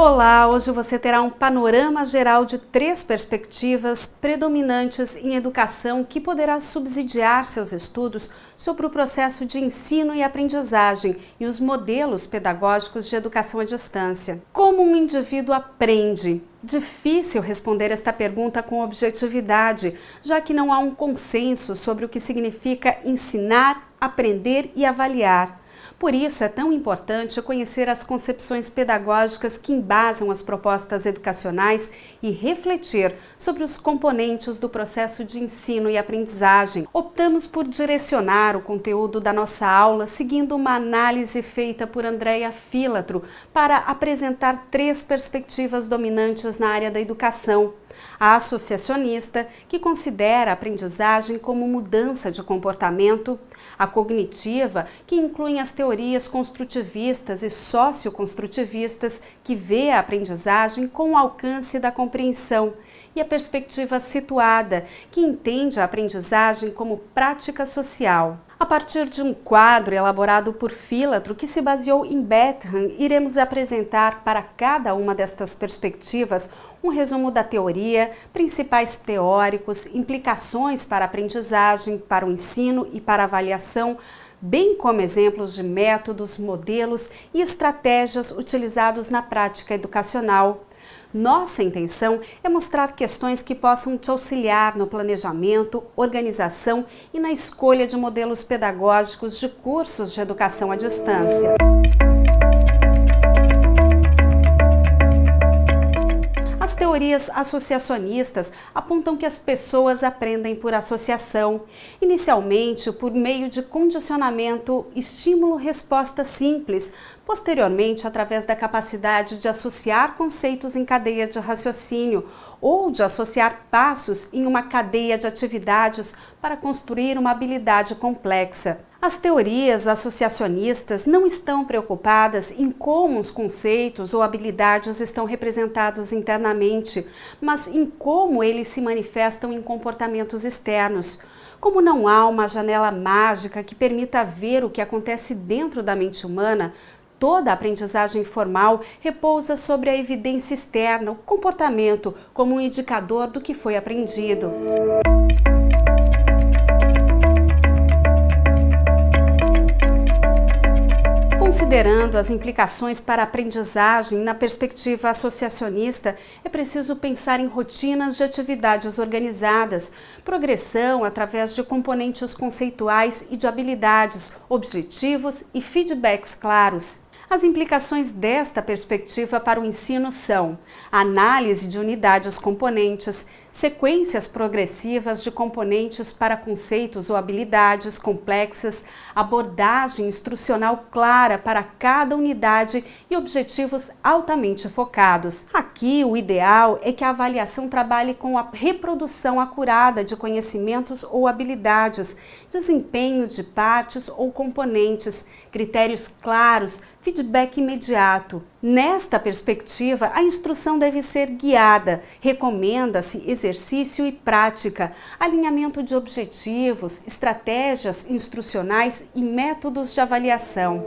Olá, hoje você terá um panorama geral de 3 perspectivas predominantes em educação que poderá subsidiar seus estudos sobre o processo de ensino e aprendizagem e os modelos pedagógicos de educação à distância. Como um indivíduo aprende? Difícil responder esta pergunta com objetividade, já que não há um consenso sobre o que significa ensinar, aprender e avaliar. Por isso, é tão importante conhecer as concepções pedagógicas que embasam as propostas educacionais e refletir sobre os componentes do processo de ensino e aprendizagem. Optamos por direcionar o conteúdo da nossa aula seguindo uma análise feita por Andréia Filatro para apresentar 3 perspectivas dominantes na área da educação. A associacionista, que considera a aprendizagem como mudança de comportamento, a cognitiva, que inclui as teorias construtivistas e socioconstrutivistas, que vê a aprendizagem com o alcance da compreensão, e a perspectiva situada, que entende a aprendizagem como prática social. A partir de um quadro elaborado por Filatro, que se baseou em Bentham, iremos apresentar para cada uma destas perspectivas um resumo da teoria, principais teóricos, implicações para a aprendizagem, para o ensino e para a avaliação, bem como exemplos de métodos, modelos e estratégias utilizados na prática educacional. Nossa intenção é mostrar questões que possam te auxiliar no planejamento, organização e na escolha de modelos pedagógicos de cursos de educação à distância. As teorias associacionistas apontam que as pessoas aprendem por associação, inicialmente por meio de condicionamento estímulo-resposta simples, posteriormente através da capacidade de associar conceitos em cadeia de raciocínio ou de associar passos em uma cadeia de atividades para construir uma habilidade complexa. As teorias associacionistas não estão preocupadas em como os conceitos ou habilidades estão representados internamente, mas em como eles se manifestam em comportamentos externos. Como não há uma janela mágica que permita ver o que acontece dentro da mente humana, toda a aprendizagem formal repousa sobre a evidência externa, o comportamento, como um indicador do que foi aprendido. Considerando as implicações para a aprendizagem na perspectiva associacionista, é preciso pensar em rotinas de atividades organizadas, progressão através de componentes conceituais e de habilidades, objetivos e feedbacks claros. As implicações desta perspectiva para o ensino são a análise de unidades componentes, sequências progressivas de componentes para conceitos ou habilidades complexas, abordagem instrucional clara para cada unidade e objetivos altamente focados. Aqui, o ideal é que a avaliação trabalhe com a reprodução acurada de conhecimentos ou habilidades, desempenho de partes ou componentes, critérios claros, feedback imediato. Nesta perspectiva, a instrução deve ser guiada, recomenda-se exercício e prática, alinhamento de objetivos, estratégias instrucionais e métodos de avaliação.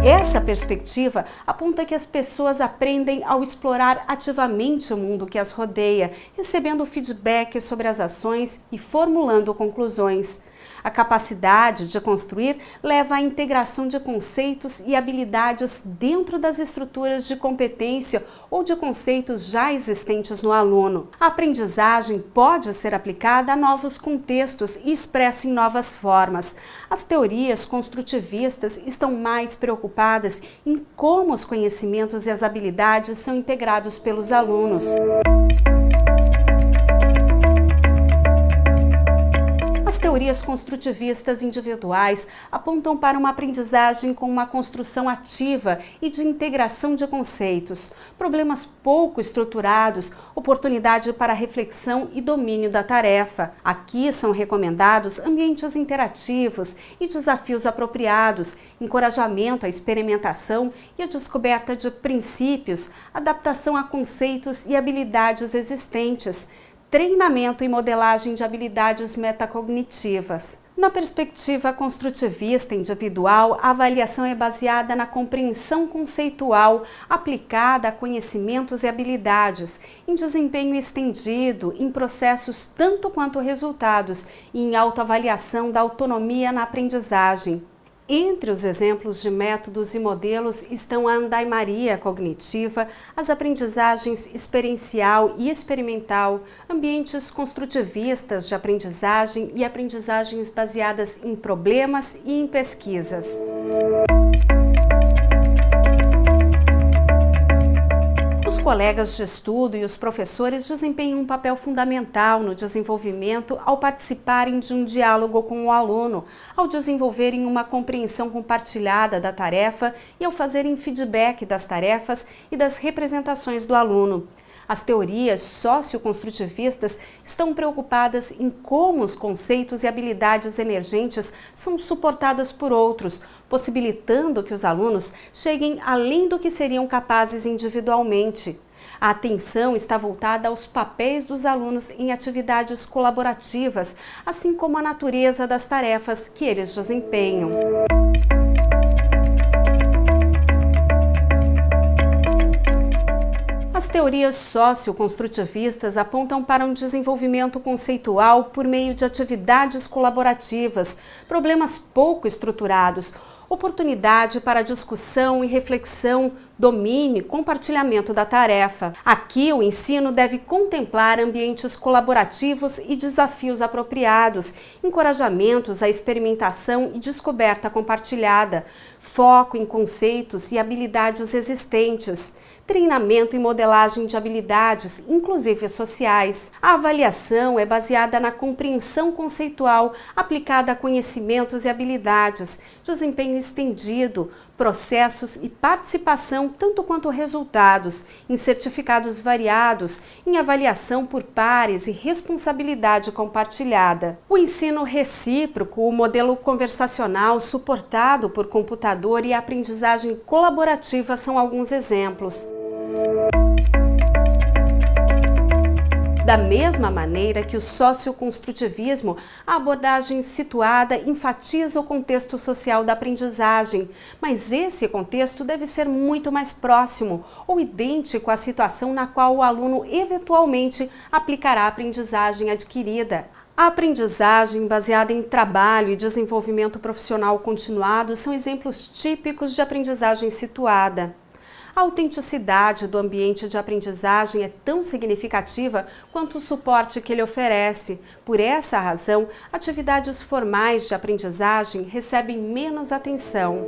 Essa perspectiva aponta que as pessoas aprendem ao explorar ativamente o mundo que as rodeia, recebendo feedback sobre as ações e formulando conclusões. A capacidade de construir leva à integração de conceitos e habilidades dentro das estruturas de competência ou de conceitos já existentes no aluno. A aprendizagem pode ser aplicada a novos contextos e expressa em novas formas. As teorias construtivistas estão mais preocupadas em como os conhecimentos e as habilidades são integrados pelos alunos. As teorias construtivistas individuais apontam para uma aprendizagem com uma construção ativa e de integração de conceitos, problemas pouco estruturados, oportunidade para reflexão e domínio da tarefa. Aqui são recomendados ambientes interativos e desafios apropriados, encorajamento à experimentação e à descoberta de princípios, adaptação a conceitos e habilidades existentes, treinamento e modelagem de habilidades metacognitivas. Na perspectiva construtivista individual, a avaliação é baseada na compreensão conceitual aplicada a conhecimentos e habilidades, em desempenho estendido, em processos tanto quanto resultados e em autoavaliação da autonomia na aprendizagem. Entre os exemplos de métodos e modelos estão a andaimaria cognitiva, as aprendizagens experiencial e experimental, ambientes construtivistas de aprendizagem e aprendizagens baseadas em problemas e em pesquisas. Os colegas de estudo e os professores desempenham um papel fundamental no desenvolvimento ao participarem de um diálogo com o aluno, ao desenvolverem uma compreensão compartilhada da tarefa e ao fazerem feedback das tarefas e das representações do aluno. As teorias socioconstrutivistas estão preocupadas em como os conceitos e habilidades emergentes são suportadas por outros, possibilitando que os alunos cheguem além do que seriam capazes individualmente. A atenção está voltada aos papéis dos alunos em atividades colaborativas, assim como a natureza das tarefas que eles desempenham. As teorias socioconstrutivistas apontam para um desenvolvimento conceitual por meio de atividades colaborativas, problemas pouco estruturados, oportunidade para discussão e reflexão, domínio e compartilhamento da tarefa. Aqui, o ensino deve contemplar ambientes colaborativos e desafios apropriados, encorajamentos à experimentação e descoberta compartilhada, foco em conceitos e habilidades existentes, treinamento e modelagem de habilidades, inclusive sociais. A avaliação é baseada na compreensão conceitual aplicada a conhecimentos e habilidades, desempenho estendido, processos e participação tanto quanto resultados, em certificados variados, em avaliação por pares e responsabilidade compartilhada. O ensino recíproco, o modelo conversacional suportado por computador e a aprendizagem colaborativa são alguns exemplos. Da mesma maneira que o socioconstrutivismo, a abordagem situada enfatiza o contexto social da aprendizagem, mas esse contexto deve ser muito mais próximo ou idêntico à situação na qual o aluno eventualmente aplicará a aprendizagem adquirida. A aprendizagem baseada em trabalho e desenvolvimento profissional continuado são exemplos típicos de aprendizagem situada. A autenticidade do ambiente de aprendizagem é tão significativa quanto o suporte que ele oferece. Por essa razão, atividades formais de aprendizagem recebem menos atenção.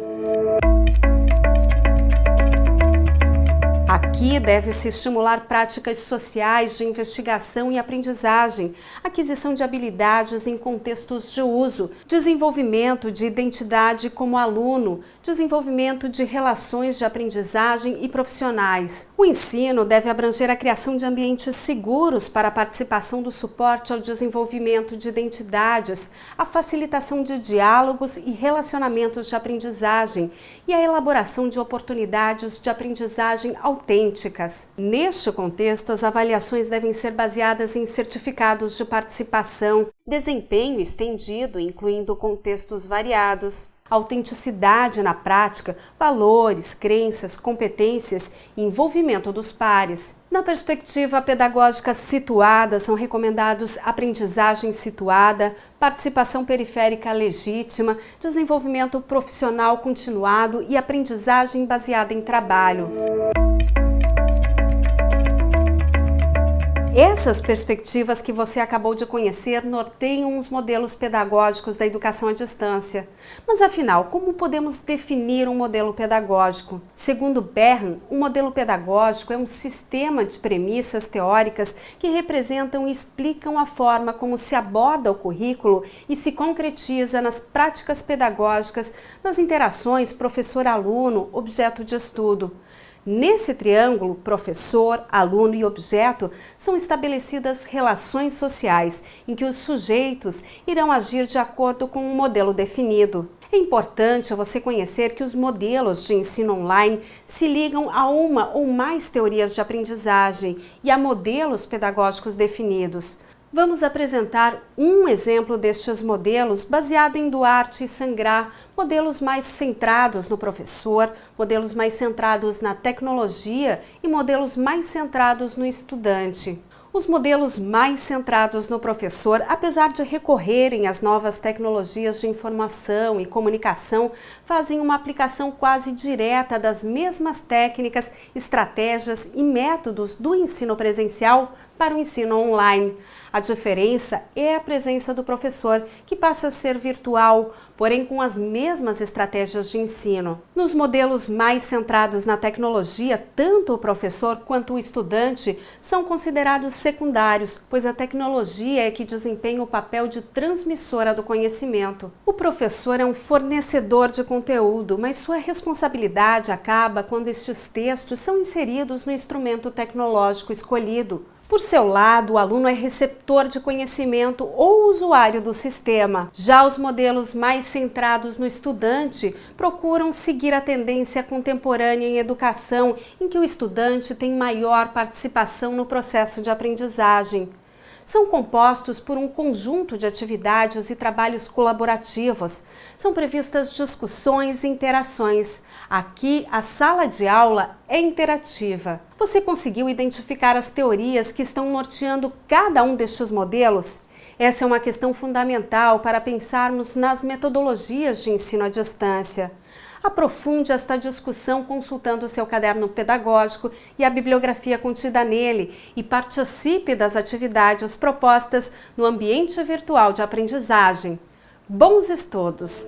Aqui deve-se estimular práticas sociais de investigação e aprendizagem, aquisição de habilidades em contextos de uso, desenvolvimento de identidade como aluno, desenvolvimento de relações de aprendizagem e profissionais. O ensino deve abranger a criação de ambientes seguros para a participação do suporte ao desenvolvimento de identidades, a facilitação de diálogos e relacionamentos de aprendizagem e a elaboração de oportunidades de aprendizagem autênticas. Neste contexto, as avaliações devem ser baseadas em certificados de participação, desempenho estendido, incluindo contextos variados, autenticidade na prática, valores, crenças, competências e envolvimento dos pares. Na perspectiva pedagógica situada, são recomendados aprendizagem situada, participação periférica legítima, desenvolvimento profissional continuado e aprendizagem baseada em trabalho. Essas perspectivas que você acabou de conhecer norteiam os modelos pedagógicos da educação à distância. Mas afinal, como podemos definir um modelo pedagógico? Segundo Bern, um modelo pedagógico é um sistema de premissas teóricas que representam e explicam a forma como se aborda o currículo e se concretiza nas práticas pedagógicas, nas interações professor-aluno, objeto de estudo. Nesse triângulo, professor, aluno e objeto, são estabelecidas relações sociais, em que os sujeitos irão agir de acordo com um modelo definido. É importante você conhecer que os modelos de ensino online se ligam a uma ou mais teorias de aprendizagem e a modelos pedagógicos definidos. Vamos apresentar um exemplo destes modelos baseado em Duarte e Sangrá, modelos mais centrados no professor, modelos mais centrados na tecnologia e modelos mais centrados no estudante. Os modelos mais centrados no professor, apesar de recorrerem às novas tecnologias de informação e comunicação, fazem uma aplicação quase direta das mesmas técnicas, estratégias e métodos do ensino presencial para o ensino online. A diferença é a presença do professor, que passa a ser virtual, porém com as mesmas estratégias de ensino. Nos modelos mais centrados na tecnologia, tanto o professor quanto o estudante são considerados secundários, pois a tecnologia é que desempenha o papel de transmissora do conhecimento. O professor é um fornecedor de conteúdo, mas sua responsabilidade acaba quando estes textos são inseridos no instrumento tecnológico escolhido. Por seu lado, o aluno é receptor de conhecimento ou usuário do sistema. Já os modelos mais centrados no estudante procuram seguir a tendência contemporânea em educação, em que o estudante tem maior participação no processo de aprendizagem. São compostos por um conjunto de atividades e trabalhos colaborativos. São previstas discussões e interações. Aqui, a sala de aula é interativa. Você conseguiu identificar as teorias que estão norteando cada um destes modelos? Essa é uma questão fundamental para pensarmos nas metodologias de ensino à distância. Aprofunde esta discussão consultando o seu caderno pedagógico e a bibliografia contida nele e participe das atividades propostas no ambiente virtual de aprendizagem. Bons estudos!